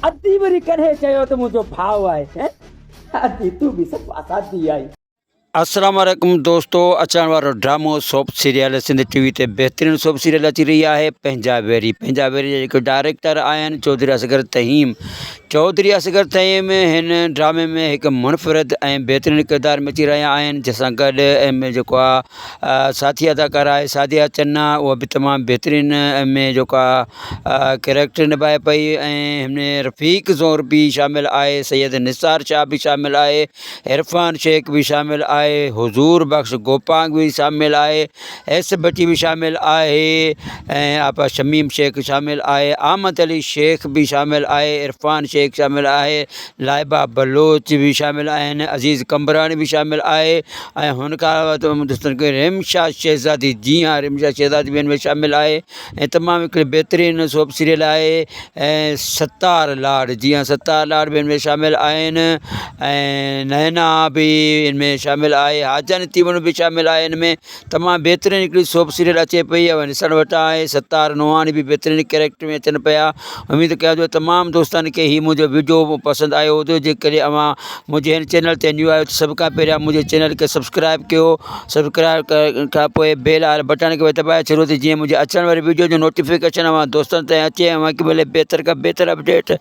अद्धी वरी कॾहिं चयो त मुंहिंजो भाउ आहे हैं? अद्धी तूं बि सभु आज़ादी आई। अस्सलाम वालेकुम दोस्तों, अचण वारो ड्रामो सोप सीरियल सिंध टीवी ते बहितरीन सोप सीरियल अची रही है पंहिंजा वेरी जे जेके डायरेक्टर आहिनि चौधरी असगर तहीम। चौधरी असगर तहीम हिन ड्रामे में एक मुनफ़रिद ऐं बहितरीन किरदार में अची रहिया आहिनि, जंहिंसां गॾु में जेको आहे साथी अदाकार आहे सादिया चन्ना, उहा बि तमामु बहितरीन में जेको आहे कैरेक्टर निभाए पई। ऐं हिन में रफ़ीक ज़ोर भी शामिल आहे, सैयद निसार शाह भी शामिल आहे, इरफान शेख भी शामिल आहे, हुजूर बख्श गोपांग भी शामिल आहे, एस भट्टी भी शामिल आहे, ऐं आपा शमीम शेख शामिल आहे, अहमद अली शेख भी शामिल आहे, इरफान शेख शामिल आहे, लाइबा बलोच भी शामिल आहिनि, अज़ीज़ कंबरानी भी शामिल आहे, ऐं हुनखां अलावा दोस्तनि खे रिमशा शहज़ादी, जी हाँ रिमशा शहज़ादी भी हिन में शामिल आहे। ऐं तमामु हिकिड़ी बहितरीन सोप सीरियल आहे। ऐं सत्तार लाड, जी हाँ सत्तार लाड भी हिन में शामिल आहिनि, ऐं नैना भी हिन में शामिल आहे, हाजन तीवण भी शामिल आहे। हिन में तमामु बहितरीन हिकिड़ी सोप सीरियल अचे पई है, ॾिसण वटि आहे। सत्तार नोहानी भी बहितरीन कैरेक्टर में अचनि पिया। उम्मीद कयां थो तमामु दोस्तनि खे ही मुंहिंजो वीडियो पसंदि आयो हुजे। जेकॾहिं अवां मुंहिंजे हिन चैनल ते न्यू आहियो त सभ खां पहिरियां मुंहिंजे चैनल खे सब्सक्राइब कयो। सब्सक्राइब करण खां पोइ बेल वारे बटन खे दॿाए छॾियो त जीअं मुंहिंजे अचण वारी वीडियो जो नोटिफिकेशन अवां दोस्तनि ताईं अचे। अवां खे मिले बहितर खां बहितर अपडेट।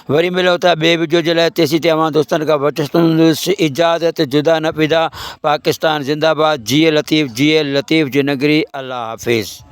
वरी मिलूं था ॿिए वीडियो जे लाइ, तेसीं ताईं अवां दोस्तनि खां वठंदुसि इजाज़त। जुदा न फिदा, पाकिस्तान ज़िंदाबाद, जिए लतीफ़ जी नगरी। अल्लाह हाफ़िज़।